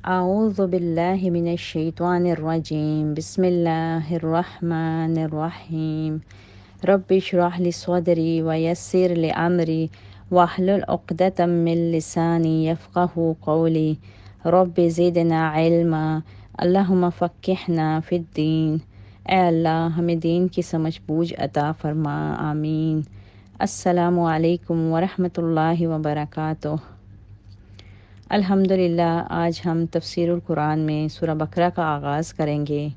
اعوذ باللہ من الشیطان الرجیم بسم اللہ الرحمن الرحیم رب اشرح لی صدری ویسر لی امری واحلل عقدۃ من لسانی یفقہوا قولی رب زدنا علما اللہم فقہنا فی الدین۔ اے اللہ ہمیں دین کی سمجھ بوجھ عطا فرما، آمین۔ السلام علیکم ورحمۃ اللہ وبرکاتہ۔ الحمدللہ، آج ہم تفسیر القرآن میں سورہ بقرہ کا آغاز کریں گے۔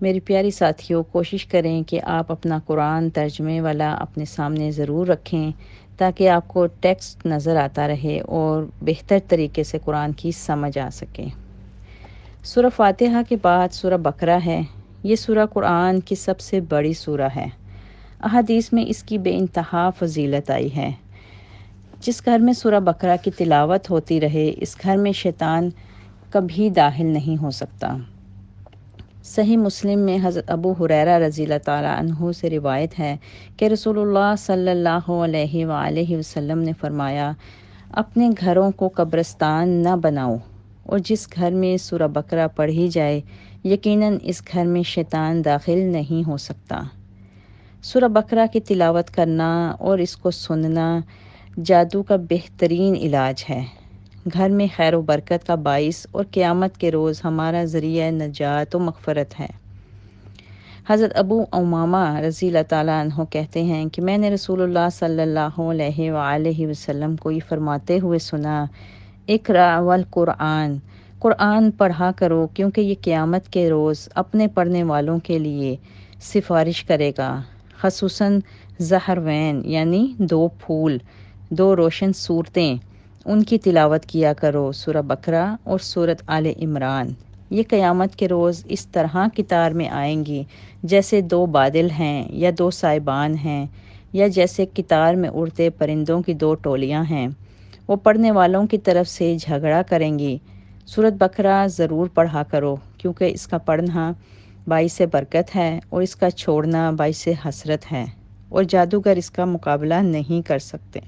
میری پیاری ساتھیوں، کوشش کریں کہ آپ اپنا قرآن ترجمے والا اپنے سامنے ضرور رکھیں تاکہ آپ کو ٹیکسٹ نظر آتا رہے اور بہتر طریقے سے قرآن کی سمجھ آ سکے۔ سورہ فاتحہ کے بعد سورہ بقرہ ہے۔ یہ سورہ قرآن کی سب سے بڑی سورہ ہے۔ احادیث میں اس کی بے انتہا فضیلت آئی ہے۔ جس گھر میں سورہ بقرہ کی تلاوت ہوتی رہے، اس گھر میں شیطان کبھی داخل نہیں ہو سکتا۔ صحیح مسلم میں حضرت ابو ہریرہ رضی اللہ تعالیٰ عنہ سے روایت ہے کہ رسول اللہ صلی اللہ علیہ وآلہ وسلم نے فرمایا، اپنے گھروں کو قبرستان نہ بناؤ، اور جس گھر میں سورہ بقرہ پڑھی جائے یقیناً اس گھر میں شیطان داخل نہیں ہو سکتا۔ سورہ بقرہ کی تلاوت کرنا اور اس کو سننا جادو کا بہترین علاج ہے، گھر میں خیر و برکت کا باعث اور قیامت کے روز ہمارا ذریعہ نجات و مغفرت ہے۔ حضرت ابو امامہ رضی اللہ تعالیٰ عنہ کہتے ہیں کہ میں نے رسول اللہ صلی اللہ علیہ وآلہ وسلم کو یہ فرماتے ہوئے سنا، اقرأ والقرآن، قرآن پڑھا کرو کیونکہ یہ قیامت کے روز اپنے پڑھنے والوں کے لیے سفارش کرے گا، خصوصاً زہروین یعنی دو پھول، دو روشن صورتیں، ان کی تلاوت کیا کرو، سورہ بقرہ اور سورۃ آل عمران۔ یہ قیامت کے روز اس طرح قطار میں آئیں گی جیسے دو بادل ہیں یا دو سائبان ہیں، یا جیسے قطار میں اڑتے پرندوں کی دو ٹولیاں ہیں۔ وہ پڑھنے والوں کی طرف سے جھگڑا کریں گی۔ سورۃ بقرہ ضرور پڑھا کرو کیونکہ اس کا پڑھنا باعث برکت ہے اور اس کا چھوڑنا باعث حسرت ہے، اور جادوگر اس کا مقابلہ نہیں کر سکتے۔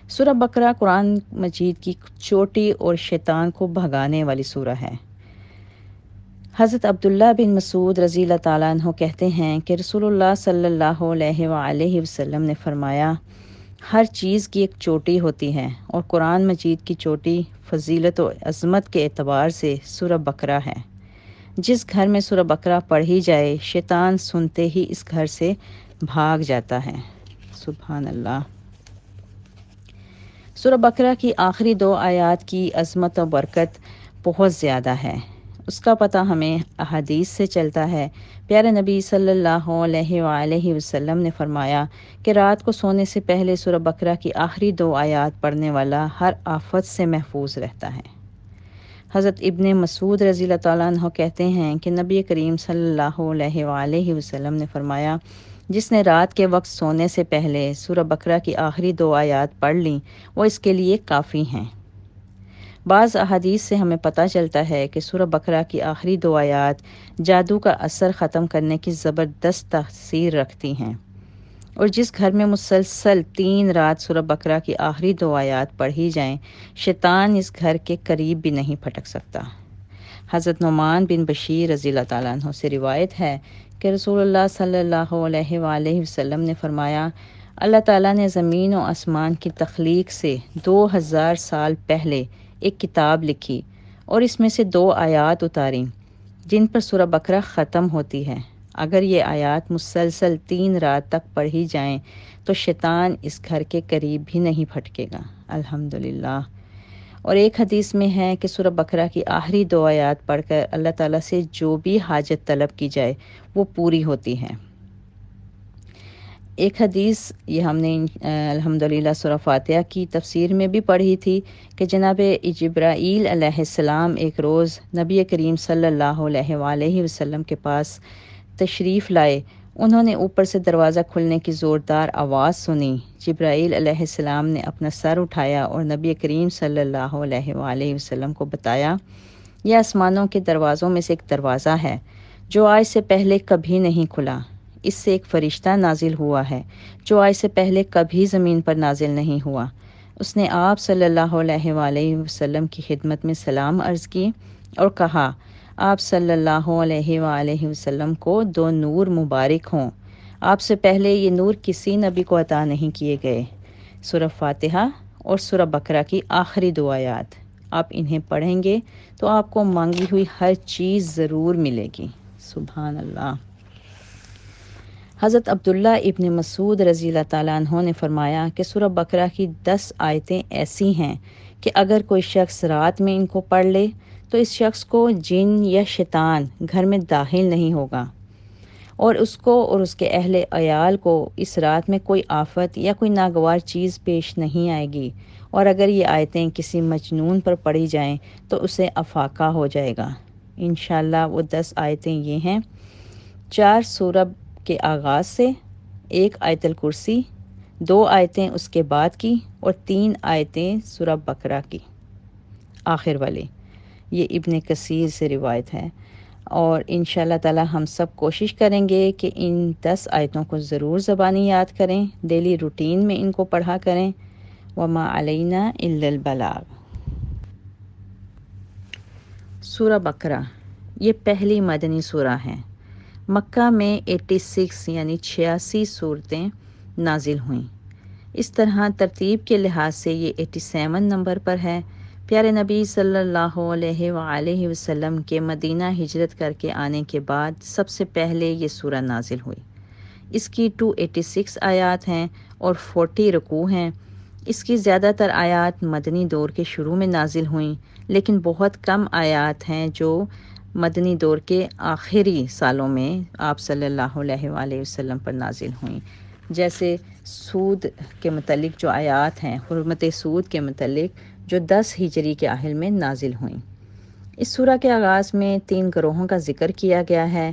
سورہ بقرہ قرآن مجید کی چوٹی اور شیطان کو بھگانے والی سورہ ہے۔ حضرت عبداللہ بن مسعود رضی اللہ تعالیٰ عنہ کہتے ہیں کہ رسول اللہ صلی اللہ علیہ وآلہ وسلم نے فرمایا، ہر چیز کی ایک چوٹی ہوتی ہے، اور قرآن مجید کی چوٹی فضیلت و عظمت کے اعتبار سے سورہ بقرہ ہے۔ جس گھر میں سورہ بقرہ پڑھی جائے شیطان سنتے ہی اس گھر سے بھاگ جاتا ہے۔ سبحان اللہ۔ سورہ بقرہ کی آخری دو آیات کی عظمت و برکت بہت زیادہ ہے۔ اس کا پتہ ہمیں احادیث سے چلتا ہے۔ پیارے نبی صلی اللہ علیہ وآلہ وسلم نے فرمایا کہ رات کو سونے سے پہلے سورہ بقرہ کی آخری دو آیات پڑھنے والا ہر آفت سے محفوظ رہتا ہے۔ حضرت ابن مسعود رضی اللہ تعالیٰ عنہ کہتے ہیں کہ نبی کریم صلی اللہ علیہ وآلہ وسلم نے فرمایا، جس نے رات کے وقت سونے سے پہلے سورہ بقرہ کی آخری دو آیات پڑھ لیں وہ اس کے لیے کافی ہیں۔ بعض احادیث سے ہمیں پتہ چلتا ہے کہ سورہ بقرہ کی آخری دو آیات جادو کا اثر ختم کرنے کی زبردست تاثیر رکھتی ہیں، اور جس گھر میں مسلسل 3 رات سورہ بقرہ کی آخری دو آیات پڑھی جائیں شیطان اس گھر کے قریب بھی نہیں پھٹک سکتا۔ حضرت نعمان بن بشیر رضی اللہ تعالیٰ عنہ سے روایت ہے کہ رسول اللہ صلی اللہ علیہ وآلہ وسلم نے فرمایا، اللہ تعالیٰ نے زمین و آسمان کی تخلیق سے 2000 سال پہلے ایک کتاب لکھی اور اس میں سے 2 آیات اتاریں جن پر سورہ بقرہ ختم ہوتی ہے۔ اگر یہ آیات مسلسل 3 رات تک پڑھی جائیں تو شیطان اس گھر کے قریب بھی نہیں پھٹکے گا۔ الحمدللہ۔ اور ایک حدیث میں ہے کہ سورہ بقرہ کی آخری 2 آیات پڑھ کر اللہ تعالیٰ سے جو بھی حاجت طلب کی جائے وہ پوری ہوتی ہے۔ ایک حدیث یہ ہم نے الحمدللہ سورہ فاتحہ کی تفسیر میں بھی پڑھی تھی کہ جناب جبرائیل علیہ السلام ایک روز نبی کریم صلی اللہ علیہ وآلہ وسلم کے پاس تشریف لائے۔ انہوں نے اوپر سے دروازہ کھلنے کی زوردار آواز سنی۔ جبرائیل علیہ السلام نے اپنا سر اٹھایا اور نبی کریم صلی اللہ علیہ وآلہ وسلم کو بتایا، یہ آسمانوں کے دروازوں میں سے ایک دروازہ ہے جو آج سے پہلے کبھی نہیں کھلا۔ اس سے ایک فرشتہ نازل ہوا ہے جو آج سے پہلے کبھی زمین پر نازل نہیں ہوا۔ اس نے آپ صلی اللہ علیہ وآلہ وسلم کی خدمت میں سلام عرض کی اور کہا، آپ صلی اللہ علیہ وآلہ وسلم کو 2 نور مبارک ہوں، آپ سے پہلے یہ نور کسی نبی کو عطا نہیں کیے گئے۔ سورہ فاتحہ اور سورہ بقرہ کی آخری 2 آیات، آپ انہیں پڑھیں گے تو آپ کو مانگی ہوئی ہر چیز ضرور ملے گی۔ سبحان اللہ۔ حضرت عبداللہ ابن مسعود رضی اللہ تعالیٰ عنہ نے فرمایا کہ سورہ بقرہ کی 10 آیتیں ایسی ہیں کہ اگر کوئی شخص رات میں ان کو پڑھ لے تو اس شخص کو جن یا شیطان گھر میں داخل نہیں ہوگا، اور اس کو اور اس کے اہل عیال کو اس رات میں کوئی آفت یا کوئی ناگوار چیز پیش نہیں آئے گی، اور اگر یہ آیتیں کسی مجنون پر پڑھی جائیں تو اسے افاقہ ہو جائے گا۔ انشاءاللہ وہ 10 آیتیں یہ ہیں: 4 سورہ کے آغاز سے، 1 آیت الکرسی، 2 آیتیں اس کے بعد کی، اور 3 آیتیں سورہ بقرہ کی آخر والے۔ یہ ابن کثیر سے روایت ہے، اور انشاءاللہ تعالی ہم سب کوشش کریں گے کہ ان 10 آیتوں کو ضرور زبانی یاد کریں، ڈیلی روٹین میں ان کو پڑھا کریں۔ وما علینا الا البلاغ۔ سورہ بقرہ یہ پہلی مدنی سورہ ہے۔ مکہ میں 86 یعنی 86 صورتیں نازل ہوئیں۔ اس طرح ترتیب کے لحاظ سے یہ 87 نمبر پر ہے۔ پیارے نبی صلی اللہ علیہ وآلہ وسلم کے مدینہ ہجرت کر کے آنے کے بعد سب سے پہلے یہ سورہ نازل ہوئی۔ اس کی 286 آیات ہیں اور 40 رکوع ہیں۔ اس کی زیادہ تر آیات مدنی دور کے شروع میں نازل ہوئیں، لیکن بہت کم آیات ہیں جو مدنی دور کے آخری سالوں میں آپ صلی اللہ علیہ وآلہ وسلم پر نازل ہوئیں، جیسے سود کے متعلق جو آیات ہیں، حرمت سود کے متعلق جو 10 ہجری کے آخر میں نازل ہوئیں۔ اس سورہ کے آغاز میں 3 گروہوں کا ذکر کیا گیا ہے: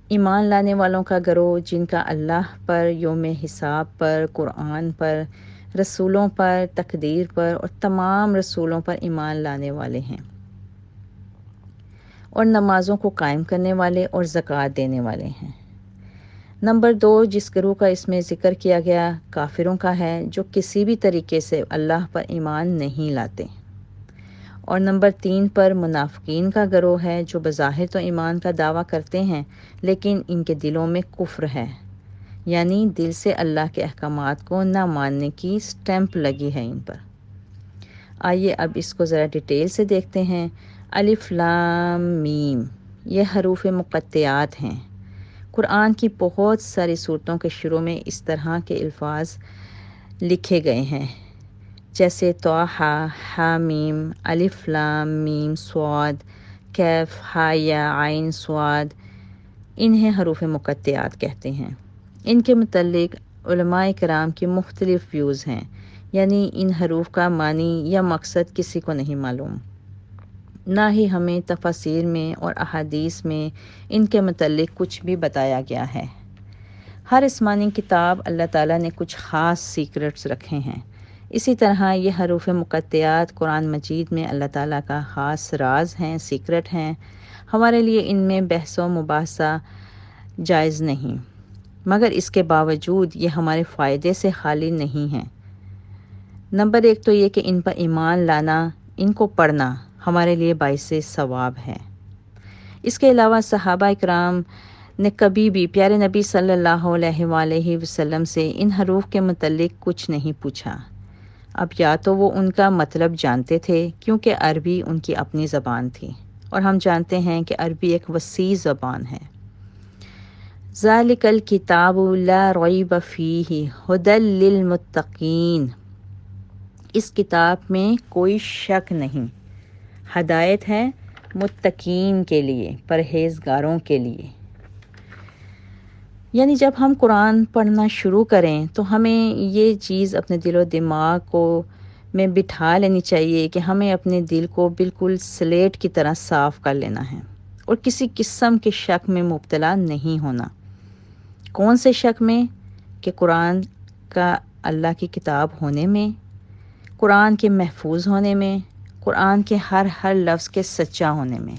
ایمان لانے والوں کا گروہ جن کا اللہ پر، یوم حساب پر، قرآن پر، رسولوں پر، تقدیر پر اور تمام رسولوں پر ایمان لانے والے ہیں، اور نمازوں کو قائم کرنے والے اور زکوٰۃ دینے والے ہیں۔ نمبر 2 جس گروہ کا اس میں ذکر کیا گیا کافروں کا ہے، جو کسی بھی طریقے سے اللہ پر ایمان نہیں لاتے۔ اور نمبر 3 پر منافقین کا گروہ ہے، جو بظاہر تو ایمان کا دعویٰ کرتے ہیں لیکن ان کے دلوں میں کفر ہے، یعنی دل سے اللہ کے احکامات کو نہ ماننے کی اسٹیمپ لگی ہے ان پر۔ آئیے اب اس کو ذرا ڈیٹیل سے دیکھتے ہیں۔ الف لام میم یہ حروف مقطعات ہیں۔ قرآن کی بہت ساری صورتوں کے شروع میں اس طرح کے الفاظ لکھے گئے ہیں، جیسے طٰہٰ، حامیم، الف لام میم صاد، کیف ہا یا عین صاد۔ انہیں حروف مقطعات کہتے ہیں۔ ان کے متعلق علماء کرام کی مختلف ویوز ہیں، یعنی ان حروف کا معنی یا مقصد کسی کو نہیں معلوم، نہ ہی ہمیں تفاسیر میں اور احادیث میں ان کے متعلق کچھ بھی بتایا گیا ہے۔ ہر آسمانی کتاب اللہ تعالیٰ نے کچھ خاص سیکرٹس رکھے ہیں، اسی طرح یہ حروف مقطعات قرآن مجید میں اللہ تعالیٰ کا خاص راز ہیں، سیکرٹ ہیں۔ ہمارے لیے ان میں بحث و مباحثہ جائز نہیں، مگر اس کے باوجود یہ ہمارے فائدے سے خالی نہیں ہیں۔ نمبر 1 تو یہ کہ ان پر ایمان لانا، ان کو پڑھنا ہمارے لیے باعث ثواب ہے۔ اس کے علاوہ صحابہ اکرام نے کبھی بھی پیارے نبی صلی اللہ علیہ وآلہ وسلم سے ان حروف کے متعلق کچھ نہیں پوچھا۔ اب یا تو وہ ان کا مطلب جانتے تھے کیونکہ عربی ان کی اپنی زبان تھی، اور ہم جانتے ہیں کہ عربی ایک وسیع زبان ہے۔ ذالک الکتاب لا ریب فیہ ھدی للمتقین، اس کتاب میں کوئی شک نہیں، ہدایت ہے متقین کے لیے، پرہیزگاروں کے لیے۔ یعنی جب ہم قرآن پڑھنا شروع کریں تو ہمیں یہ چیز اپنے دل و دماغ کو میں بٹھا لینی چاہیے کہ ہمیں اپنے دل کو بالکل سلیٹ کی طرح صاف کر لینا ہے، اور کسی قسم کے شک میں مبتلا نہیں ہونا۔ کون سے شک میں؟ کہ قرآن کا اللہ کی کتاب ہونے میں، قرآن کے محفوظ ہونے میں، قرآن کے ہر لفظ کے سچا ہونے میں۔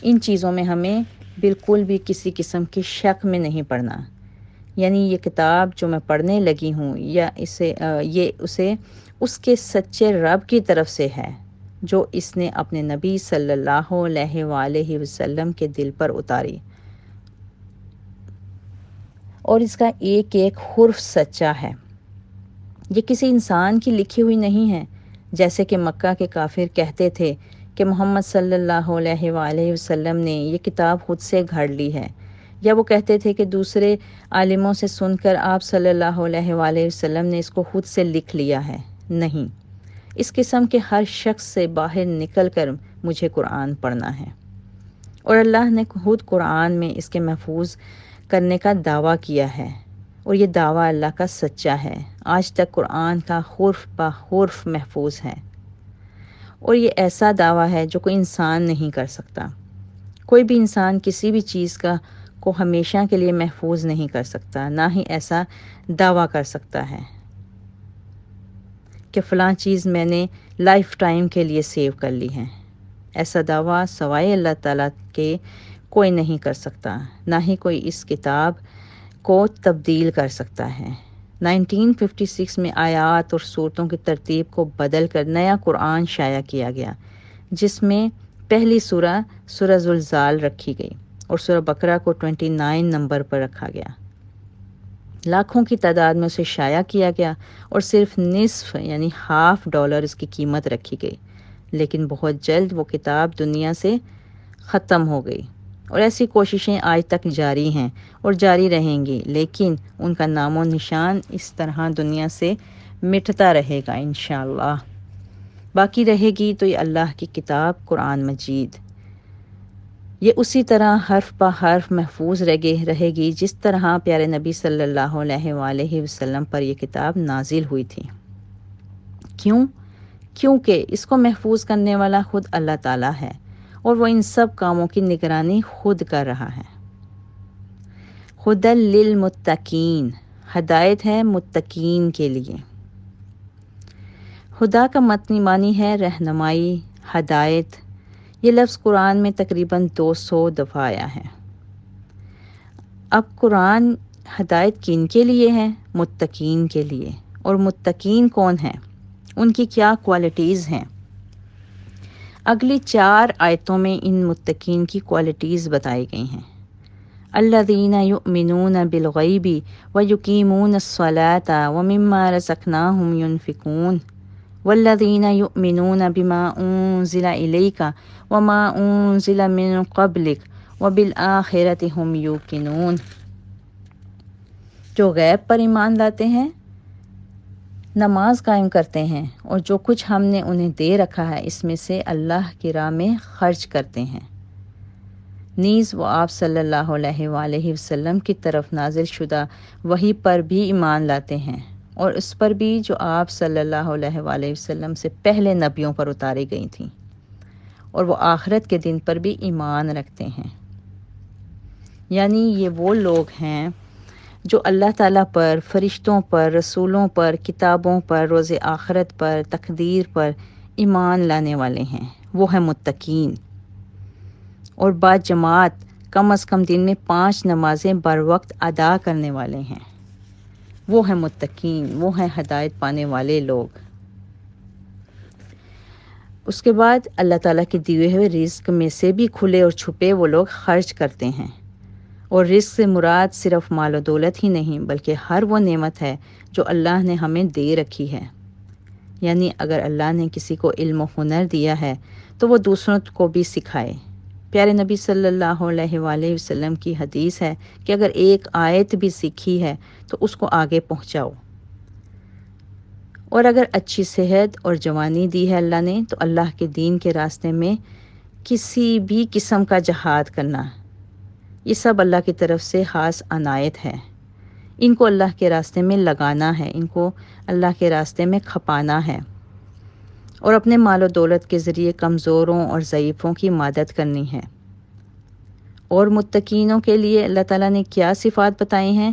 ان چیزوں میں ہمیں بالکل بھی کسی قسم کے شک میں نہیں پڑنا، یعنی یہ کتاب جو میں پڑھنے لگی ہوں یا یہ اسے اس کے سچے رب کی طرف سے ہے جو اس نے اپنے نبی صلی اللہ علیہ وآلہ وسلم کے دل پر اتاری، اور اس کا ایک ایک حرف سچا ہے۔ یہ کسی انسان کی لکھی ہوئی نہیں ہے، جیسے کہ مکہ کے کافر کہتے تھے کہ محمد صلی اللہ علیہ وآلہ وسلم نے یہ کتاب خود سے گھڑ لی ہے، یا وہ کہتے تھے کہ دوسرے عالموں سے سن کر آپ صلی اللہ علیہ وآلہ وسلم نے اس کو خود سے لکھ لیا ہے۔ نہیں، اس قسم کے ہر شخص سے باہر نکل کر مجھے قرآن پڑھنا ہے، اور اللہ نے خود قرآن میں اس کے محفوظ کرنے کا دعویٰ کیا ہے، اور یہ دعویٰ اللہ کا سچا ہے۔ آج تک قرآن کا حرف بہ حرف محفوظ ہے، اور یہ ایسا دعویٰ ہے جو کوئی انسان نہیں کر سکتا۔ کوئی بھی انسان کسی بھی چیز کو ہمیشہ کے لیے محفوظ نہیں کر سکتا، نہ ہی ایسا دعویٰ کر سکتا ہے کہ فلاں چیز میں نے لائف ٹائم کے لیے سیو کر لی ہے۔ ایسا دعویٰ سوائے اللہ تعالیٰ کے کوئی نہیں کر سکتا، نہ ہی کوئی اس کتاب کو تبدیل کر سکتا ہے۔ 1956 میں آیات اور صورتوں کی ترتیب کو بدل کر نیا قرآن شائع کیا گیا، جس میں پہلی سورہ زلزال رکھی گئی اور سورہ بقرہ کو 29 نمبر پر رکھا گیا۔ لاکھوں کی تعداد میں اسے شائع کیا گیا اور صرف نصف یعنی $50 اس کی قیمت رکھی گئی، لیکن بہت جلد وہ کتاب دنیا سے ختم ہو گئی، اور ایسی کوششیں آج تک جاری ہیں اور جاری رہیں گی، لیکن ان کا نام و نشان اس طرح دنیا سے مٹتا رہے گا انشاءاللہ۔ باقی رہے گی تو یہ اللہ کی کتاب قرآن مجید، یہ اسی طرح حرف بہ حرف محفوظ رہے گی جس طرح پیارے نبی صلی اللہ علیہ وآلہ وسلم پر یہ کتاب نازل ہوئی تھی۔ کیونکہ اس کو محفوظ کرنے والا خود اللہ تعالیٰ ہے، اور وہ ان سب کاموں کی نگرانی خود کر رہا ہے۔ ہدی للمتقین، ہدایت ہے متقین کے لیے۔ خدا کا معنی ہے رہنمائی، ہدایت۔ یہ لفظ قرآن میں تقریباً 200 دفعہ آیا ہے۔ اب قرآن ہدایت کن کے لیے ہے؟ متقین کے لیے۔ اور متقین کون ہیں؟ ان کی کیا کوالٹیز ہیں؟ اگلی 4 آیتوں میں ان متقین کی کوالٹیز بتائی گئی ہیں۔ الذین یؤمنون بالغیب ویقیمون الصلاة ومما رزقناہم ینفقون والذین یؤمنون بما انزل الیک وما انزل من قبلک وبالآخرۃ ھم یوقنون، جو غیب پر ایمان لاتے ہیں، نماز قائم کرتے ہیں، اور جو کچھ ہم نے انہیں دے رکھا ہے اس میں سے اللہ کی راہ میں خرچ کرتے ہیں۔ نیز وہ آپ صلی اللہ علیہ وآلہ وسلم کی طرف نازل شدہ وحی پر بھی ایمان لاتے ہیں، اور اس پر بھی جو آپ صلی اللہ علیہ وآلہ وسلم سے پہلے نبیوں پر اتاری گئی تھیں، اور وہ آخرت کے دن پر بھی ایمان رکھتے ہیں۔ یعنی یہ وہ لوگ ہیں جو اللہ تعالیٰ پر، فرشتوں پر، رسولوں پر، کتابوں پر، روز آخرت پر، تقدیر پر ایمان لانے والے ہیں، وہ ہیں متقین، اور با جماعت کم از کم دن میں 5 نمازیں بر وقت ادا کرنے والے ہیں، وہ ہیں متقین، وہ ہیں ہدایت پانے والے لوگ۔ اس کے بعد اللہ تعالیٰ کے دیے ہوئے رزق میں سے بھی کھلے اور چھپے وہ لوگ خرچ کرتے ہیں، اور رزق سے مراد صرف مال و دولت ہی نہیں بلکہ ہر وہ نعمت ہے جو اللہ نے ہمیں دے رکھی ہے۔ یعنی اگر اللہ نے کسی کو علم و ہنر دیا ہے تو وہ دوسروں کو بھی سکھائے۔ پیارے نبی صلی اللہ علیہ وآلہ وسلم کی حدیث ہے کہ اگر ایک آیت بھی سیکھی ہے تو اس کو آگے پہنچاؤ، اور اگر اچھی صحت اور جوانی دی ہے اللہ نے تو اللہ کے دین کے راستے میں کسی بھی قسم کا جہاد کرنا، یہ سب اللہ کی طرف سے خاص عنایت ہے۔ ان کو اللہ کے راستے میں لگانا ہے، ان کو اللہ کے راستے میں کھپانا ہے، اور اپنے مال و دولت کے ذریعے کمزوروں اور ضعیفوں کی مدد کرنی ہے۔ اور متقینوں کے لیے اللہ تعالیٰ نے کیا صفات بتائی ہیں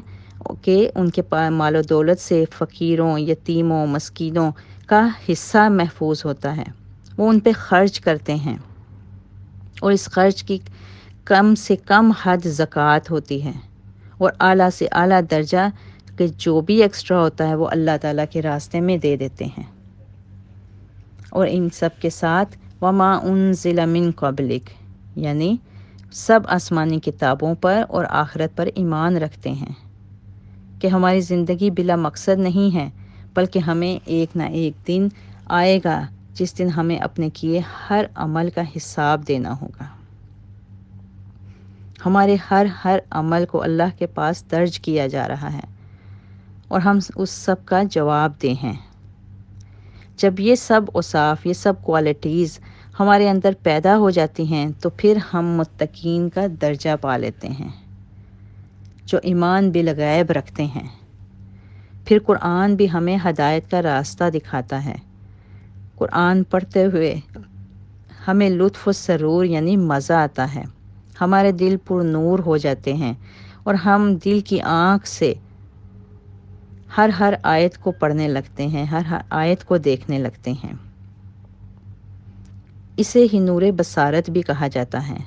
کہ ان کے مال و دولت سے فقیروں، یتیموں، مسکینوں کا حصہ محفوظ ہوتا ہے، وہ ان پہ خرچ کرتے ہیں، اور اس خرچ کی کم سے کم حد زکوٰۃ ہوتی ہے، اور اعلیٰ سے اعلیٰ درجہ کہ جو بھی ایکسٹرا ہوتا ہے وہ اللہ تعالیٰ کے راستے میں دے دیتے ہیں۔ اور ان سب کے ساتھ وما انزل من قبلک، یعنی سب آسمانی کتابوں پر اور آخرت پر ایمان رکھتے ہیں کہ ہماری زندگی بلا مقصد نہیں ہے، بلکہ ہمیں ایک نہ ایک دن آئے گا جس دن ہمیں اپنے کیے ہر عمل کا حساب دینا ہوگا۔ ہمارے ہر عمل کو اللہ کے پاس درج کیا جا رہا ہے اور ہم اس سب کا جواب دہ ہیں۔ جب یہ سب اوصاف، یہ سب کوالٹیز ہمارے اندر پیدا ہو جاتی ہیں تو پھر ہم متقین کا درجہ پا لیتے ہیں جو ایمان بالغیب رکھتے ہیں۔ پھر قرآن بھی ہمیں ہدایت کا راستہ دکھاتا ہے۔ قرآن پڑھتے ہوئے ہمیں لطف و سرور یعنی مزہ آتا ہے، ہمارے دل پر نور ہو جاتے ہیں اور ہم دل کی آنکھ سے ہر آیت کو پڑھنے لگتے ہیں، ہر آیت کو دیکھنے لگتے ہیں۔ اسے ہی نور بصارت بھی کہا جاتا ہے۔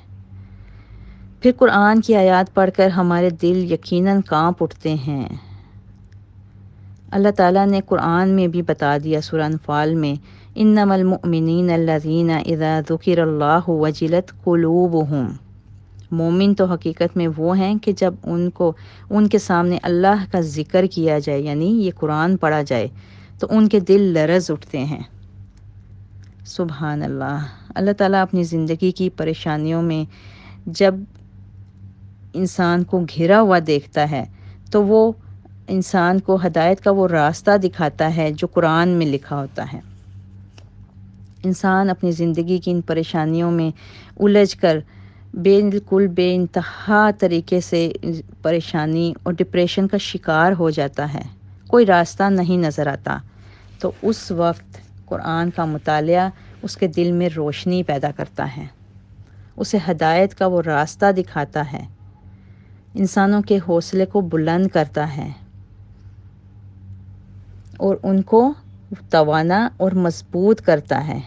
پھر قرآن کی آیات پڑھ کر ہمارے دل یقیناً کانپ اٹھتے ہیں۔ اللہ تعالیٰ نے قرآن میں بھی بتا دیا سورہ انفال میں، انما المؤمنین الذین اذا ذکر اللہ وجلت قلوبہم، مومن تو حقیقت میں وہ ہیں کہ جب ان کے سامنے اللہ کا ذکر کیا جائے، یعنی یہ قرآن پڑھا جائے، تو ان کے دل لرز اٹھتے ہیں۔ سبحان اللہ۔ اللہ تعالیٰ اپنی زندگی کی پریشانیوں میں جب انسان کو گھرا ہوا دیکھتا ہے تو وہ انسان کو ہدایت کا وہ راستہ دکھاتا ہے جو قرآن میں لکھا ہوتا ہے۔ انسان اپنی زندگی کی ان پریشانیوں میں الجھ کر بالکل بے انتہا طریقے سے پریشانی اور ڈپریشن کا شکار ہو جاتا ہے، کوئی راستہ نہیں نظر آتا، تو اس وقت قرآن کا مطالعہ اس کے دل میں روشنی پیدا کرتا ہے، اسے ہدایت کا وہ راستہ دکھاتا ہے، انسانوں کے حوصلے کو بلند کرتا ہے اور ان کو توانا اور مضبوط کرتا ہے۔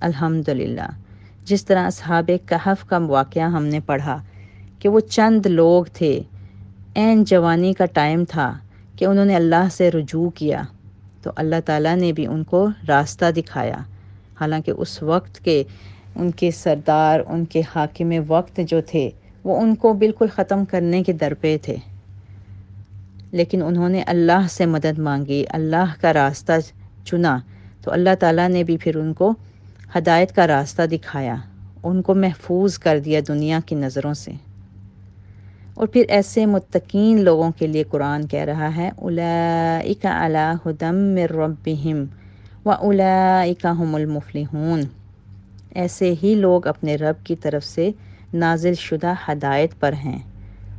الحمدللہ۔ جس طرح اصحاب کہف کا واقعہ ہم نے پڑھا کہ وہ چند لوگ تھے، عین جوانی کا ٹائم تھا کہ انہوں نے اللہ سے رجوع کیا تو اللہ تعالیٰ نے بھی ان کو راستہ دکھایا، حالانکہ اس وقت کے ان کے سردار، ان کے حاکم وقت جو تھے وہ ان کو بالکل ختم کرنے کے در پہ تھے، لیکن انہوں نے اللہ سے مدد مانگی، اللہ کا راستہ چنا تو اللہ تعالیٰ نے بھی پھر ان کو ہدایت کا راستہ دکھایا، ان کو محفوظ کر دیا دنیا کی نظروں سے۔ اور پھر ایسے متقین لوگوں کے لیے قرآن کہہ رہا ہے اولئک علی ھدی من ربہم واولئک ھم المفلحون، ایسے ہی لوگ اپنے رب کی طرف سے نازل شدہ ہدایت پر ہیں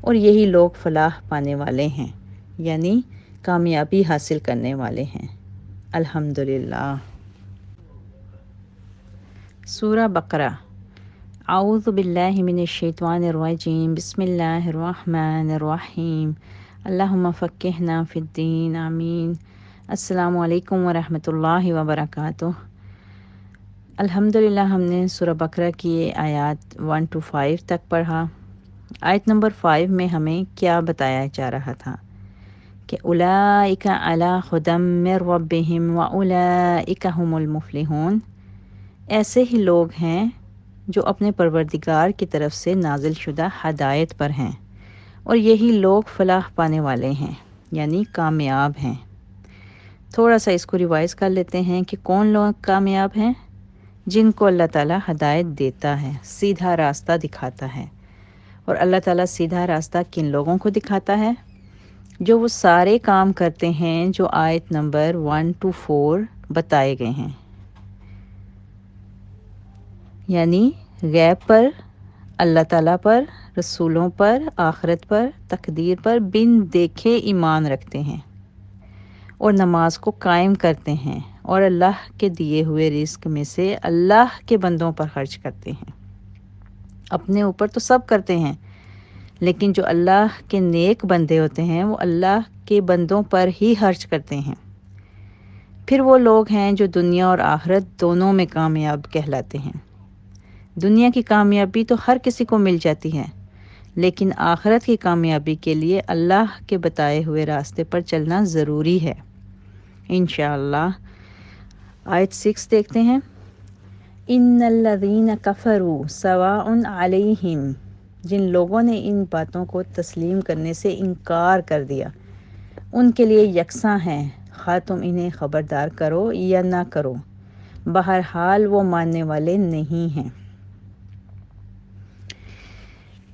اور یہی لوگ فلاح پانے والے ہیں، یعنی کامیابی حاصل کرنے والے ہیں۔ الحمدللہ۔ سورہ بقرہ۔ اعوذ باللہ من الشیطان الرجیم، بسم اللہ الرحمن الرحیم، اللہم فقہنا فی الدین، آمین۔ السلام علیکم ورحمۃ اللہ وبرکاتہ۔ الحمدللہ ہم نے سورہ بقرہ کی آیات 1 to 5 تک پڑھا۔ آیت نمبر 5 میں ہمیں کیا بتایا جا رہا تھا کہ اولئک علی ھدی من ربہم واولئک ھم المفلحون، ایسے ہی لوگ ہیں جو اپنے پروردگار کی طرف سے نازل شدہ ہدایت پر ہیں اور یہی لوگ فلاح پانے والے ہیں، یعنی کامیاب ہیں۔ تھوڑا سا اس کو ریوائز کر لیتے ہیں کہ کون لوگ کامیاب ہیں؟ جن کو اللہ تعالیٰ ہدایت دیتا ہے، سیدھا راستہ دکھاتا ہے۔ اور اللہ تعالیٰ سیدھا راستہ کن لوگوں کو دکھاتا ہے؟ جو وہ سارے کام کرتے ہیں جو آیت نمبر 1 to 4 بتائے گئے ہیں، یعنی غیب پر، اللہ تعالیٰ پر، رسولوں پر، آخرت پر، تقدیر پر بن دیکھے ایمان رکھتے ہیں اور نماز کو قائم کرتے ہیں اور اللہ کے دیے ہوئے رزق میں سے اللہ کے بندوں پر خرچ کرتے ہیں۔ اپنے اوپر تو سب کرتے ہیں، لیکن جو اللہ کے نیک بندے ہوتے ہیں وہ اللہ کے بندوں پر ہی خرچ کرتے ہیں۔ پھر وہ لوگ ہیں جو دنیا اور آخرت دونوں میں کامیاب کہلاتے ہیں۔ دنیا کی کامیابی تو ہر کسی کو مل جاتی ہے، لیکن آخرت کی کامیابی کے لیے اللہ کے بتائے ہوئے راستے پر چلنا ضروری ہے انشاءاللہ۔ آیت 6 دیکھتے ہیں۔ ان الذین کفروا سواء علیہم، جن لوگوں نے ان باتوں کو تسلیم کرنے سے انکار کر دیا ان کے لیے یکساں ہیں، خواہ تم انہیں خبردار کرو یا نہ کرو، بہرحال وہ ماننے والے نہیں ہیں۔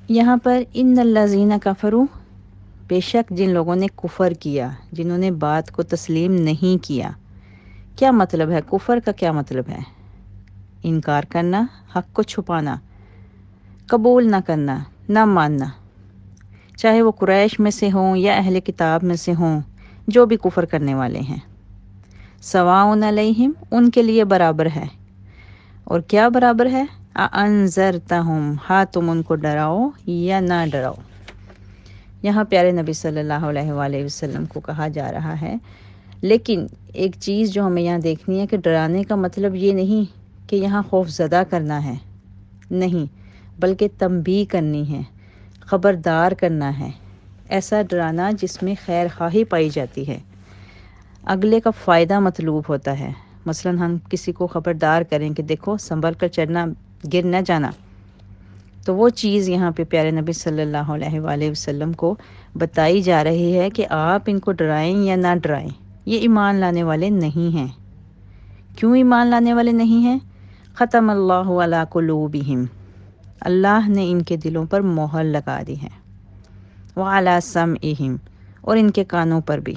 یہاں پر ان الذین کفروا، بے شک جن لوگوں نے کفر کیا، جنہوں نے بات کو تسلیم نہیں کیا۔ کیا مطلب ہے کفر کا؟ کیا مطلب ہے؟ انکار کرنا، حق کو چھپانا، قبول نہ کرنا، نہ ماننا، چاہے وہ قریش میں سے ہوں یا اہل کتاب میں سے ہوں، جو بھی کفر کرنے والے ہیں۔ سواء علیہم، ان کے لیے برابر ہے۔ اور کیا برابر ہے؟ انذرتہم، ہاں تم ان کو ڈراؤ یا نہ ڈراؤ۔ یہاں پیارے نبی صلی اللہ علیہ وآلہ وسلم کو کہا جا رہا ہے، لیکن ایک چیز جو ہمیں یہاں دیکھنی ہے کہ ڈرانے کا مطلب یہ نہیں کہ یہاں خوف زدہ کرنا ہے، نہیں، بلکہ تنبیہ کرنی ہے، خبردار کرنا ہے، ایسا ڈرانا جس میں خیر خواہی پائی جاتی ہے، اگلے کا فائدہ مطلوب ہوتا ہے۔ مثلا ہم کسی کو خبردار کریں کہ دیکھو سنبھل کر چڑھنا، گر نہ جانا، تو وہ چیز یہاں پہ پیارے نبی صلی اللہ علیہ وآلہ وسلم کو بتائی جا رہی ہے کہ آپ ان کو ڈرائیں یا نہ ڈرائیں، یہ ایمان لانے والے نہیں ہیں۔ کیوں ایمان لانے والے نہیں ہیں؟ ختم اللہ علی قلوبہم، اللہ نے ان کے دلوں پر مہر لگا دی ہے، وعلی سمعہم، اور ان کے کانوں پر بھی،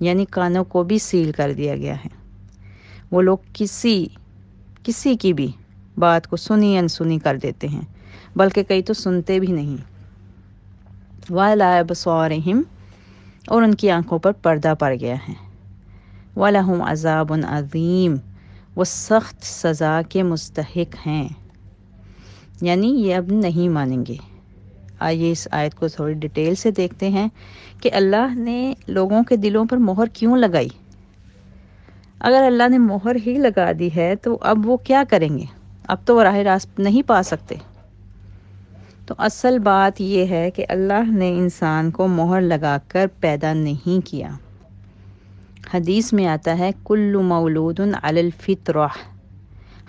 یعنی کانوں کو بھی سیل کر دیا گیا ہے۔ وہ لوگ کسی کی بھی بات کو سنی انسنی کر دیتے ہیں، بلکہ کئی تو سنتے بھی نہیں۔ وعلی ابصارہم، اور ان کی آنکھوں پر پردہ پڑ گیا ہے۔ وَلَهُمْ عَذَابٌ عَظِيمٌ، وہ سخت سزا کے مستحق ہیں، یعنی یہ اب نہیں مانیں گے۔ آئیے اس آیت کو تھوڑی ڈیٹیل سے دیکھتے ہیں کہ اللہ نے لوگوں کے دلوں پر مہر کیوں لگائی۔ اگر اللہ نے مہر ہی لگا دی ہے تو اب وہ کیا کریں گے؟ اب تو وہ راہ راست نہیں پا سکتے۔ تو اصل بات یہ ہے کہ اللہ نے انسان کو مہر لگا کر پیدا نہیں کیا۔ حدیث میں آتا ہے کل مولود علی الفطرہ،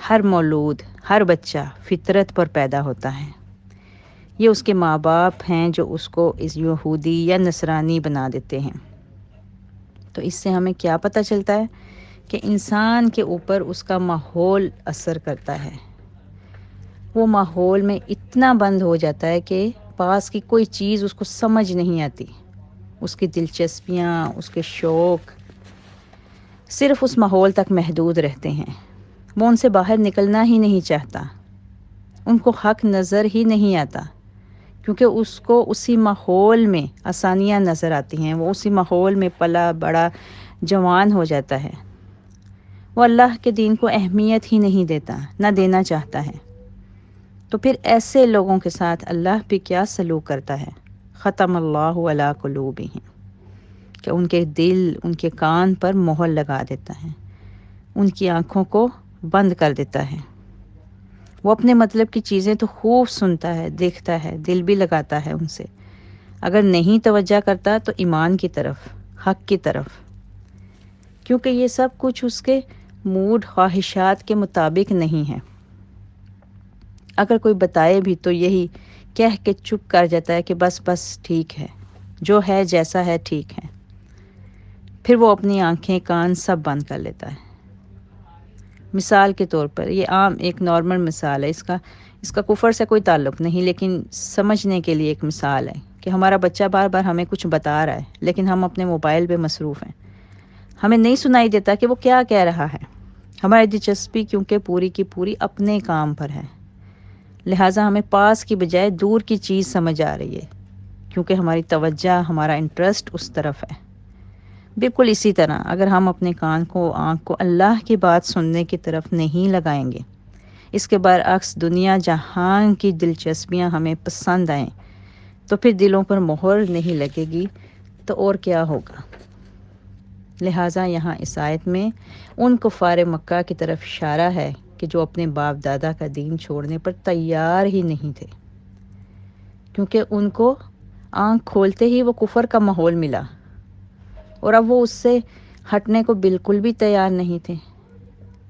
ہر مولود، ہر بچہ فطرت پر پیدا ہوتا ہے۔ یہ اس کے ماں باپ ہیں جو اس کو اس یہودی یا نصرانی بنا دیتے ہیں۔ تو اس سے ہمیں کیا پتہ چلتا ہے کہ انسان کے اوپر اس کا ماحول اثر کرتا ہے۔ وہ ماحول میں اتنا بند ہو جاتا ہے کہ پاس کی کوئی چیز اس کو سمجھ نہیں آتی، اس کی دلچسپیاں، اس کے شوق صرف اس ماحول تک محدود رہتے ہیں۔ وہ ان سے باہر نکلنا ہی نہیں چاہتا، ان کو حق نظر ہی نہیں آتا، کیونکہ اس کو اسی ماحول میں آسانیاں نظر آتی ہیں، وہ اسی ماحول میں پلا بڑا جوان ہو جاتا ہے۔ وہ اللہ کے دین کو اہمیت ہی نہیں دیتا، نہ دینا چاہتا ہے۔ تو پھر ایسے لوگوں کے ساتھ اللہ بھی کیا سلوک کرتا ہے؟ ختم اللہ علی قلوبہم، کہ ان کے دل، ان کے کان پر مہر لگا دیتا ہے، ان کی آنکھوں کو بند کر دیتا ہے۔ وہ اپنے مطلب کی چیزیں تو خوب سنتا ہے، دیکھتا ہے، دل بھی لگاتا ہے ان سے، اگر نہیں توجہ کرتا تو ایمان کی طرف، حق کی طرف، کیونکہ یہ سب کچھ اس کے موڈ، خواہشات کے مطابق نہیں ہے۔ اگر کوئی بتائے بھی تو یہی کہہ کے چپ کر جاتا ہے کہ بس بس ٹھیک ہے، جو ہے جیسا ہے ٹھیک ہے، پھر وہ اپنی آنکھیں کان سب بند کر لیتا ہے۔ مثال کے طور پر، یہ عام ایک نارمل مثال ہے، اس کا کفر سے کوئی تعلق نہیں، لیکن سمجھنے کے لیے ایک مثال ہے کہ ہمارا بچہ بار بار ہمیں کچھ بتا رہا ہے، لیکن ہم اپنے موبائل پہ مصروف ہیں، ہمیں نہیں سنائی دیتا کہ وہ کیا کہہ رہا ہے۔ ہماری دلچسپی کیونکہ پوری کی پوری اپنے کام پر ہے، لہٰذا ہمیں پاس کی بجائے دور کی چیز سمجھ آ رہی ہے، کیونکہ ہماری توجہ، ہمارا انٹرسٹ اس طرف ہے۔ بالکل اسی طرح اگر ہم اپنے کان کو، آنکھ کو اللہ کی بات سننے کی طرف نہیں لگائیں گے، اس کے برعکس دنیا جہان کی دلچسپیاں ہمیں پسند آئیں، تو پھر دلوں پر مہر نہیں لگے گی تو اور کیا ہوگا؟ لہٰذا یہاں اس آیت میں ان کفار مکہ کی طرف اشارہ ہے کہ جو اپنے باپ دادا کا دین چھوڑنے پر تیار ہی نہیں تھے، کیونکہ ان کو آنکھ کھولتے ہی وہ کفر کا ماحول ملا، اور اب وہ اس سے ہٹنے کو بالکل بھی تیار نہیں تھے،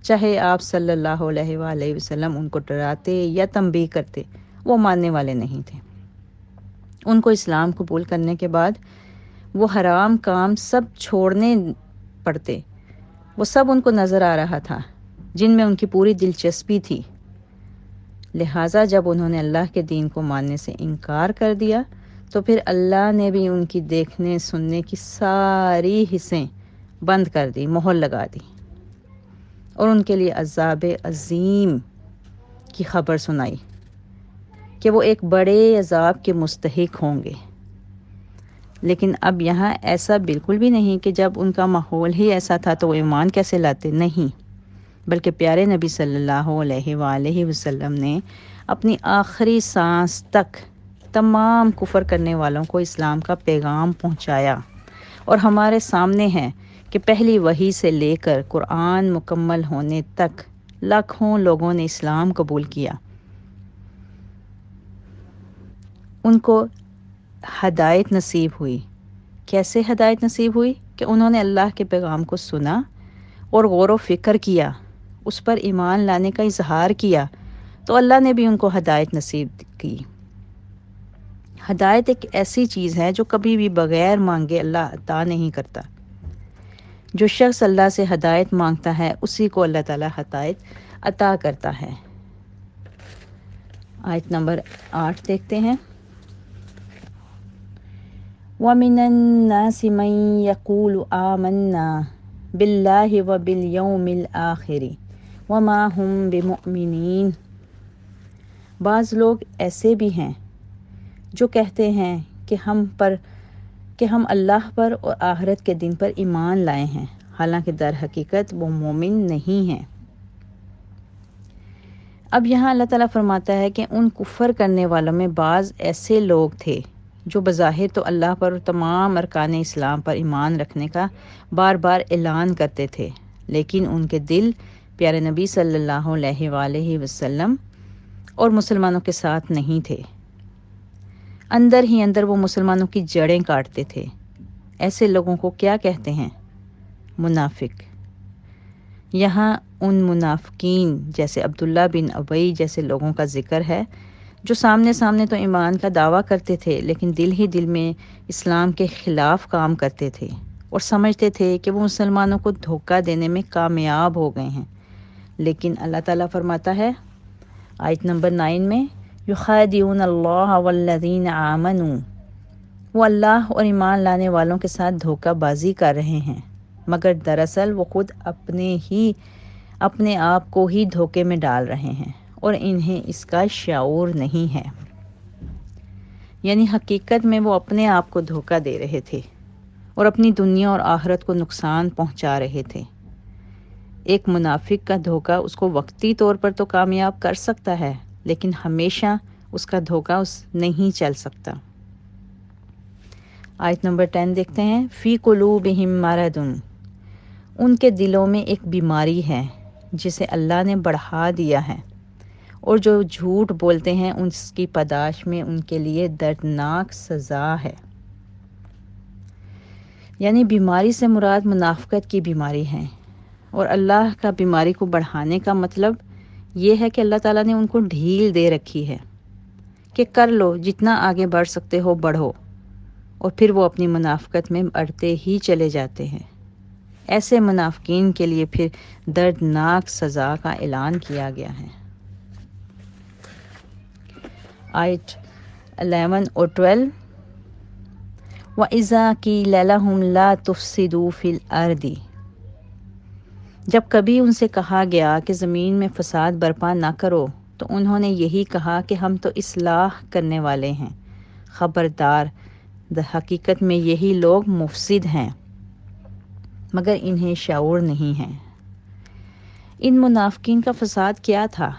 چاہے آپ صلی اللہ علیہ وآلہ وسلم ان کو ڈراتے یا تنبیہ کرتے، وہ ماننے والے نہیں تھے۔ ان کو اسلام قبول کرنے کے بعد وہ حرام کام سب چھوڑنے پڑتے، وہ سب ان کو نظر آ رہا تھا جن میں ان کی پوری دلچسپی تھی۔ لہٰذا جب انہوں نے اللہ کے دین کو ماننے سے انکار کر دیا تو پھر اللہ نے بھی ان کی دیکھنے سننے کی ساری حصیں بند کر دی، مہر لگا دی، اور ان کے لیے عذاب عظیم کی خبر سنائی کہ وہ ایک بڑے عذاب کے مستحق ہوں گے۔ لیکن اب یہاں ایسا بالکل بھی نہیں کہ جب ان کا ماحول ہی ایسا تھا تو وہ ایمان کیسے لاتے، نہیں، بلکہ پیارے نبی صلی اللہ علیہ وآلہ وسلم نے اپنی آخری سانس تک تمام کفر کرنے والوں کو اسلام کا پیغام پہنچایا، اور ہمارے سامنے ہے کہ پہلی وحی سے لے کر قرآن مکمل ہونے تک لاکھوں لوگوں نے اسلام قبول کیا۔ ان کو ہدایت نصیب ہوئی۔ کیسے ہدایت نصیب ہوئی؟ کہ انہوں نے اللہ کے پیغام کو سنا اور غور و فکر کیا، اس پر ایمان لانے کا اظہار کیا، تو اللہ نے بھی ان کو ہدایت نصیب کی۔ ہدایت ایک ایسی چیز ہے جو کبھی بھی بغیر مانگے اللہ عطا نہیں کرتا۔ جو شخص اللہ سے ہدایت مانگتا ہے اسی کو اللہ تعالیٰ ہدایت عطا کرتا ہے۔ آیت نمبر 8 دیکھتے ہیں۔ وَمِنَ النَّاسِ مَن يَقُولُ آمَنَّا بِاللَّهِ وَبِالْيَوْمِ الْآخِرِ وَمَا هُمْ بِمُؤْمِنِينَ۔ بعض لوگ ایسے بھی ہیں جو کہتے ہیں کہ ہم اللہ پر اور آخرت کے دن پر ایمان لائے ہیں، حالانکہ در حقیقت وہ مومن نہیں ہیں۔ اب یہاں اللہ تعالیٰ فرماتا ہے کہ ان کفر کرنے والوں میں بعض ایسے لوگ تھے جو بظاہر تو اللہ پر اور تمام ارکان اسلام پر ایمان رکھنے کا بار بار اعلان کرتے تھے، لیکن ان کے دل پیارے نبی صلی اللہ علیہ وآلہ وسلم اور مسلمانوں کے ساتھ نہیں تھے۔ اندر ہی اندر وہ مسلمانوں کی جڑیں کاٹتے تھے۔ ایسے لوگوں کو کیا کہتے ہیں؟ منافق۔ یہاں ان منافقین جیسے عبداللہ بن ابی جیسے لوگوں کا ذکر ہے جو سامنے تو ایمان کا دعویٰ کرتے تھے، لیکن دل ہی دل میں اسلام کے خلاف کام کرتے تھے اور سمجھتے تھے کہ وہ مسلمانوں کو دھوکہ دینے میں کامیاب ہو گئے ہیں۔ لیکن اللہ تعالیٰ فرماتا ہے آیت نمبر 9 میں، یخادعون اللہ والذین آمنوا، وہ اللہ اور ایمان لانے والوں کے ساتھ دھوکہ بازی کر رہے ہیں، مگر دراصل وہ خود اپنے آپ کو ہی دھوکے میں ڈال رہے ہیں اور انہیں اس کا شعور نہیں ہے۔ یعنی حقیقت میں وہ اپنے آپ کو دھوکہ دے رہے تھے اور اپنی دنیا اور آخرت کو نقصان پہنچا رہے تھے۔ ایک منافق کا دھوکہ اس کو وقتی طور پر تو کامیاب کر سکتا ہے، لیکن ہمیشہ اس کا دھوکہ نہیں چل سکتا۔ آیت نمبر 10 دیکھتے ہیں۔ فی قلوبہم مرض، ان کے دلوں میں ایک بیماری ہے جسے اللہ نے بڑھا دیا ہے، اور جو جھوٹ بولتے ہیں اس کی پاداش میں ان کے لیے دردناک سزا ہے۔ یعنی بیماری سے مراد منافقت کی بیماری ہے، اور اللہ کا بیماری کو بڑھانے کا مطلب یہ ہے کہ اللہ تعالیٰ نے ان کو ڈھیل دے رکھی ہے کہ کر لو، جتنا آگے بڑھ سکتے ہو بڑھو، اور پھر وہ اپنی منافقت میں بڑھتے ہی چلے جاتے ہیں۔ ایسے منافقین کے لیے پھر دردناک سزا کا اعلان کیا گیا ہے۔ آیت 11 اور 12۔ وَإِذَا قِيلَ لَهُمْ لَا تُفْسِدُوا فِي الْأَرْضِ، جب کبھی ان سے کہا گیا کہ زمین میں فساد برپا نہ کرو تو انہوں نے یہی کہا کہ ہم تو اصلاح کرنے والے ہیں۔ خبردار، حقیقت میں یہی لوگ مفسد ہیں، مگر انہیں شعور نہیں ہے۔ ان منافقین کا فساد کیا تھا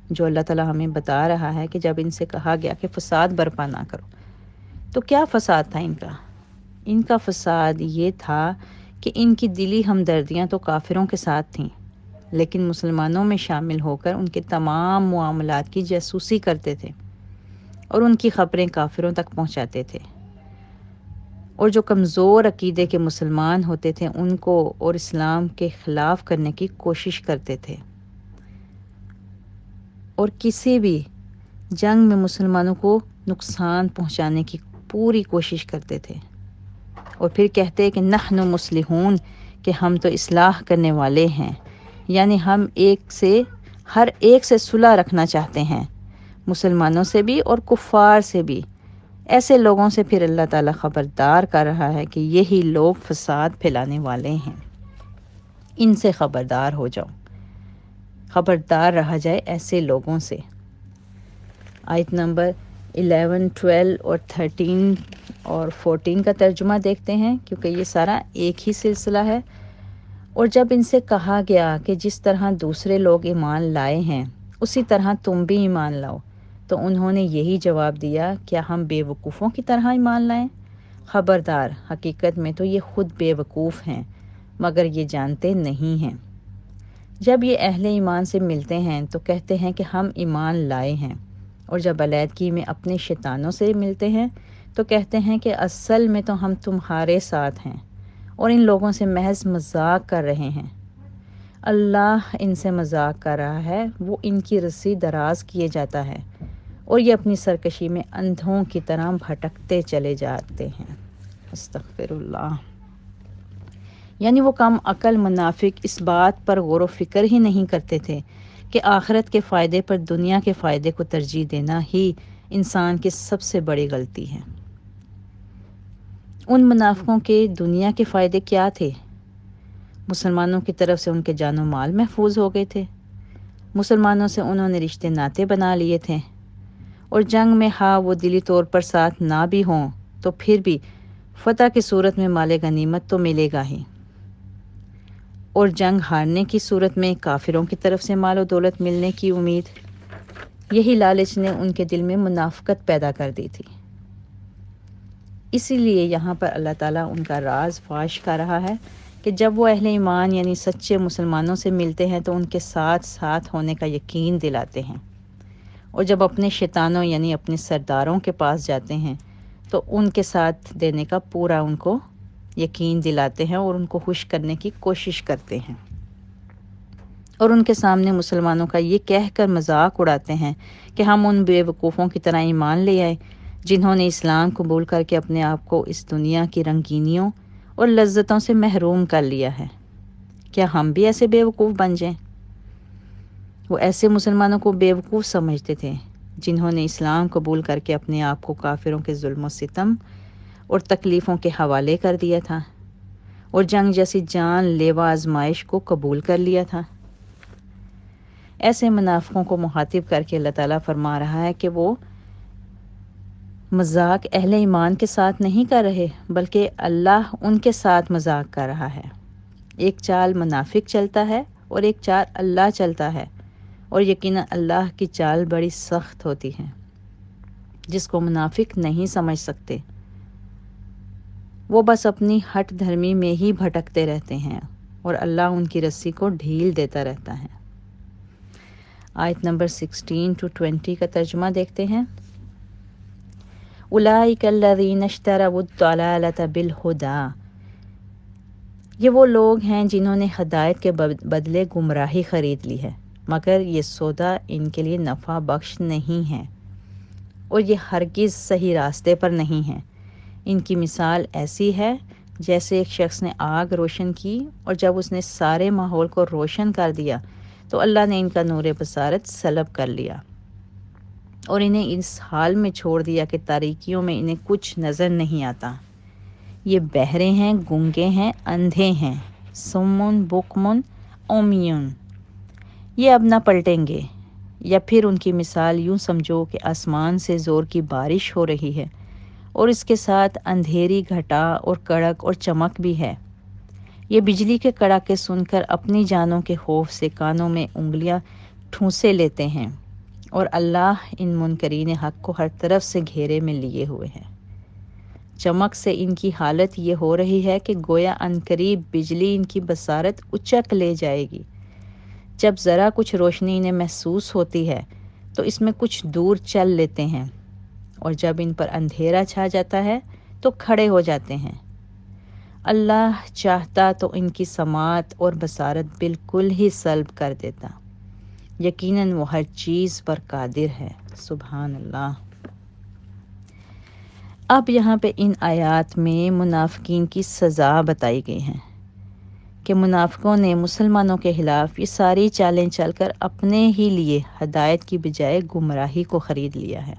جو اللہ تعالیٰ ہمیں بتا رہا ہے کہ جب ان سے کہا گیا کہ فساد برپا نہ کرو تو کیا فساد تھا ان کا؟ ان کا فساد یہ تھا کہ ان کی دلی ہمدردیاں تو کافروں کے ساتھ تھیں، لیکن مسلمانوں میں شامل ہو کر ان کے تمام معاملات کی جاسوسی کرتے تھے اور ان کی خبریں کافروں تک پہنچاتے تھے، اور جو کمزور عقیدے کے مسلمان ہوتے تھے ان کو اور اسلام کے خلاف کرنے کی کوشش کرتے تھے، اور کسی بھی جنگ میں مسلمانوں کو نقصان پہنچانے کی پوری کوشش کرتے تھے، اور پھر کہتے کہ نحن مصلحون، کہ ہم تو اصلاح کرنے والے ہیں، یعنی ہم ہر ایک سے صلح رکھنا چاہتے ہیں، مسلمانوں سے بھی اور کفار سے بھی۔ ایسے لوگوں سے پھر اللہ تعالیٰ خبردار کر رہا ہے کہ یہی لوگ فساد پھیلانے والے ہیں، ان سے خبردار ہو جاؤ، خبردار رہا جائے ایسے لوگوں سے۔ آیت نمبر 11، 12 اور 13 اور 14 کا ترجمہ دیکھتے ہیں، کیونکہ یہ سارا ایک ہی سلسلہ ہے۔ اور جب ان سے کہا گیا کہ جس طرح دوسرے لوگ ایمان لائے ہیں اسی طرح تم بھی ایمان لاؤ، تو انہوں نے یہی جواب دیا، کیا ہم بے وقوفوں کی طرح ایمان لائیں؟ خبردار، حقیقت میں تو یہ خود بے وقوف ہیں مگر یہ جانتے نہیں ہیں۔ جب یہ اہل ایمان سے ملتے ہیں تو کہتے ہیں کہ ہم ایمان لائے ہیں، اور جب علیحدگی میں اپنے شیطانوں سے ملتے ہیں تو کہتے ہیں کہ اصل میں تو ہم تمہارے ساتھ ہیں اور ان لوگوں سے محض مذاق کر رہے ہیں۔ اللہ ان سے مذاق کر رہا ہے، وہ ان کی رسی دراز کیے جاتا ہے اور یہ اپنی سرکشی میں اندھوں کی طرح بھٹکتے چلے جاتے ہیں۔ استغفر اللہ۔ یعنی وہ کم عقل منافق اس بات پر غور و فکر ہی نہیں کرتے تھے کہ آخرت کے فائدے پر دنیا کے فائدے کو ترجیح دینا ہی انسان کی سب سے بڑی غلطی ہے۔ ان منافقوں کے دنیا کے فائدے کیا تھے؟ مسلمانوں کی طرف سے ان کے جان و مال محفوظ ہو گئے تھے، مسلمانوں سے انہوں نے رشتے ناطے بنا لیے تھے، اور جنگ میں وہ دلی طور پر ساتھ نہ بھی ہوں تو پھر بھی فتح کی صورت میں مال غنیمت تو ملے گا ہی، اور جنگ ہارنے کی صورت میں کافروں کی طرف سے مال و دولت ملنے کی امید۔ یہی لالچ نے ان کے دل میں منافقت پیدا کر دی تھی۔ اسی لیے یہاں پر اللہ تعالیٰ ان کا راز فاش کر رہا ہے کہ جب وہ اہل ایمان یعنی سچے مسلمانوں سے ملتے ہیں تو ان کے ساتھ ہونے کا یقین دلاتے ہیں، اور جب اپنے شیطانوں یعنی اپنے سرداروں کے پاس جاتے ہیں تو ان کے ساتھ دینے کا پورا ان کو یقین دلاتے ہیں اور ان کو خوش کرنے کی کوشش کرتے ہیں، اور ان کے سامنے مسلمانوں کا یہ کہہ کر مذاق اڑاتے ہیں کہ ہم ان بے وقوفوں کی طرح ایمان لے آئے جنہوں نے اسلام قبول کر کے اپنے آپ کو اس دنیا کی رنگینیوں اور لذتوں سے محروم کر لیا ہے، کیا ہم بھی ایسے بے وقوف بن جائیں؟ وہ ایسے مسلمانوں کو بے وقوف سمجھتے تھے جنہوں نے اسلام قبول کر کے اپنے آپ کو کافروں کے ظلم و ستم اور تکلیفوں کے حوالے کر دیا تھا، اور جنگ جیسی جان لیوا آزمائش کو قبول کر لیا تھا۔ ایسے منافقوں کو مخاطب کر کے اللہ تعالیٰ فرما رہا ہے کہ وہ مذاق اہل ایمان کے ساتھ نہیں کر رہے بلکہ اللہ ان کے ساتھ مذاق کر رہا ہے۔ ایک چال منافق چلتا ہے اور ایک چال اللہ چلتا ہے، اور یقیناً اللہ کی چال بڑی سخت ہوتی ہے جس کو منافق نہیں سمجھ سکتے، وہ بس اپنی ہٹ دھرمی میں ہی بھٹکتے رہتے ہیں اور اللہ ان کی رسی کو ڈھیل دیتا رہتا ہے۔ آیت نمبر 16 to 20 کا ترجمہ دیکھتے ہیں۔ اولئک الذین اشتروا الضلالۃ بالہدی، یہ وہ لوگ ہیں جنہوں نے ہدایت کے بدلے گمراہی خرید لی ہے، مگر یہ سودا ان کے لیے نفع بخش نہیں ہے اور یہ ہرگز صحیح راستے پر نہیں ہے۔ ان کی مثال ایسی ہے جیسے ایک شخص نے آگ روشن کی، اور جب اس نے سارے ماحول کو روشن کر دیا تو اللہ نے ان کا نور بصارت سلب کر لیا اور انہیں اس حال میں چھوڑ دیا کہ تاریکیوں میں انہیں کچھ نظر نہیں آتا۔ یہ بہرے ہیں، گونگے ہیں، اندھے ہیں، سمن بکمن اومیون، یہ اب نہ پلٹیں گے۔ یا پھر ان کی مثال یوں سمجھو کہ آسمان سے زور کی بارش ہو رہی ہے اور اس کے ساتھ اندھیری گھٹا اور کڑک اور چمک بھی ہے۔ یہ بجلی کے کڑاکے سن کر اپنی جانوں کے خوف سے کانوں میں انگلیاں ٹھونسے لیتے ہیں، اور اللہ ان منکرین حق کو ہر طرف سے گھیرے میں لیے ہوئے ہیں۔ چمک سے ان کی حالت یہ ہو رہی ہے کہ گویا عنقریب بجلی ان کی بصارت اچک لے جائے گی۔ جب ذرا کچھ روشنی انہیں محسوس ہوتی ہے تو اس میں کچھ دور چل لیتے ہیں، اور جب ان پر اندھیرا چھا جاتا ہے تو کھڑے ہو جاتے ہیں۔ اللہ چاہتا تو ان کی سماعت اور بصارت بالکل ہی سلب کر دیتا، یقیناً وہ ہر چیز پر قادر ہے۔ سبحان اللہ۔ اب یہاں پہ ان آیات میں منافقین کی سزا بتائی گئی ہیں کہ منافقوں نے مسلمانوں کے خلاف یہ ساری چالیں چل کر اپنے ہی لیے ہدایت کی بجائے گمراہی کو خرید لیا ہے۔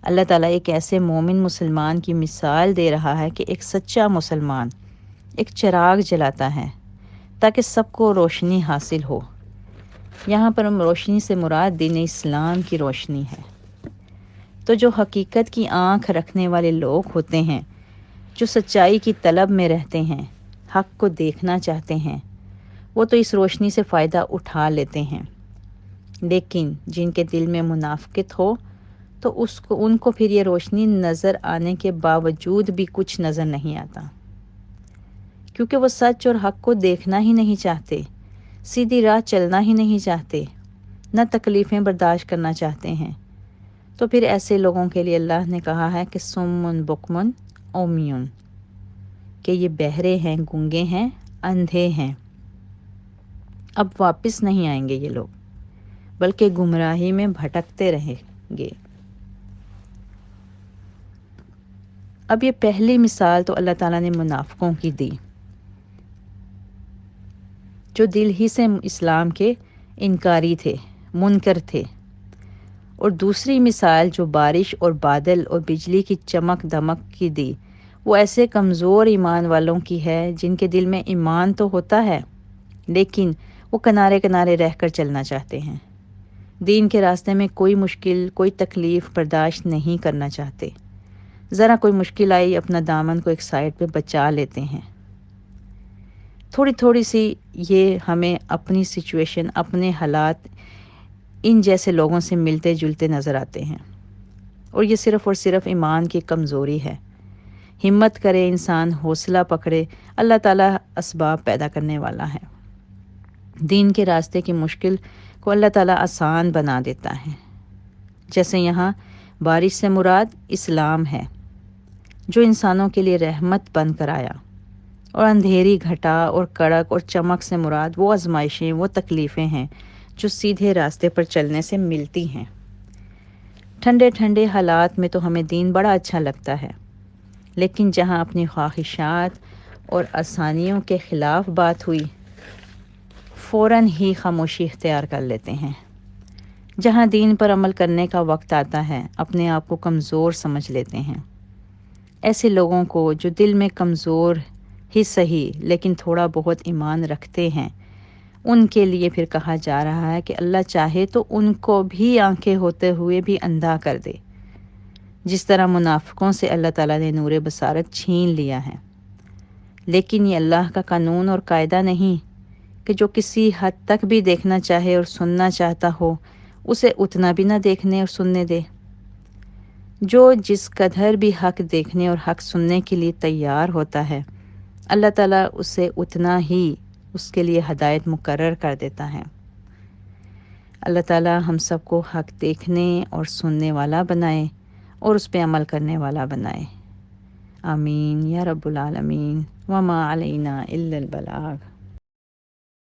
اللہ تعالیٰ ایک ایسے مومن مسلمان کی مثال دے رہا ہے کہ ایک سچا مسلمان ایک چراغ جلاتا ہے تاکہ سب کو روشنی حاصل ہو۔ یہاں پر روشنی سے مراد دین اسلام کی روشنی ہے۔ تو جو حقیقت کی آنکھ رکھنے والے لوگ ہوتے ہیں، جو سچائی کی طلب میں رہتے ہیں، حق کو دیکھنا چاہتے ہیں، وہ تو اس روشنی سے فائدہ اٹھا لیتے ہیں، لیکن جن کے دل میں منافقت ہو تو ان کو پھر یہ روشنی نظر آنے کے باوجود بھی کچھ نظر نہیں آتا، کیونکہ وہ سچ اور حق کو دیکھنا ہی نہیں چاہتے، سیدھی راہ چلنا ہی نہیں چاہتے، نہ تکلیفیں برداشت کرنا چاہتے ہیں۔ تو پھر ایسے لوگوں کے لیے اللہ نے کہا ہے کہ سمن بکمن اومیون، کہ یہ بہرے ہیں، گونگے ہیں، اندھے ہیں، اب واپس نہیں آئیں گے یہ لوگ، بلکہ گمراہی میں بھٹکتے رہیں گے۔ اب یہ پہلی مثال تو اللہ تعالیٰ نے منافقوں کی دی، جو دل ہی سے اسلام کے انکاری تھے، منکر تھے، اور دوسری مثال جو بارش اور بادل اور بجلی کی چمک دمک کی دی، وہ ایسے کمزور ایمان والوں کی ہے جن کے دل میں ایمان تو ہوتا ہے لیکن وہ کنارے کنارے رہ کر چلنا چاہتے ہیں، دین کے راستے میں کوئی مشکل، کوئی تکلیف برداشت نہیں کرنا چاہتے، ذرا کوئی مشکل آئی اپنا دامن کو ایک سائڈ پہ بچا لیتے ہیں۔ تھوڑی تھوڑی سی یہ ہمیں اپنی سچویشن، اپنے حالات ان جیسے لوگوں سے ملتے جلتے نظر آتے ہیں، اور یہ صرف اور صرف ایمان کی کمزوری ہے۔ ہمت کرے انسان، حوصلہ پکڑے، اللہ تعالیٰ اسباب پیدا کرنے والا ہے۔ دین کے راستے کی مشکل کو اللہ تعالیٰ آسان بنا دیتا ہے، جیسے یہاں بارش سے مراد اسلام ہے جو انسانوں کے لیے رحمت بن کر آیا، اور اندھیری گھٹا اور کڑک اور چمک سے مراد وہ آزمائشیں، وہ تکلیفیں ہیں جو سیدھے راستے پر چلنے سے ملتی ہیں۔ ٹھنڈے ٹھنڈے حالات میں تو ہمیں دین بڑا اچھا لگتا ہے، لیکن جہاں اپنی خواہشات اور آسانیوں کے خلاف بات ہوئی، فوراً ہی خاموشی اختیار کر لیتے ہیں۔ جہاں دین پر عمل کرنے کا وقت آتا ہے، اپنے آپ کو کمزور سمجھ لیتے ہیں۔ ایسے لوگوں کو جو دل میں کمزور ہی صحیح لیکن تھوڑا بہت ایمان رکھتے ہیں، ان کے لیے پھر کہا جا رہا ہے کہ اللہ چاہے تو ان کو بھی آنکھیں ہوتے ہوئے بھی اندھا کر دے، جس طرح منافقوں سے اللہ تعالیٰ نے نور بصارت چھین لیا ہے۔ لیکن یہ اللہ کا قانون اور قاعدہ نہیں کہ جو کسی حد تک بھی دیکھنا چاہے اور سننا چاہتا ہو، اسے اتنا بھی نہ دیکھنے اور سننے دے۔ جو جس قدر بھی حق دیکھنے اور حق سننے کے لیے تیار ہوتا ہے، اللہ تعالیٰ اسے اتنا ہی اس کے لیے ہدایت مقرر کر دیتا ہے۔ اللہ تعالیٰ ہم سب کو حق دیکھنے اور سننے والا بنائے اور اس پہ عمل کرنے والا بنائے۔ آمین یا رب العالمین۔ وما علینا الا البلاغ۔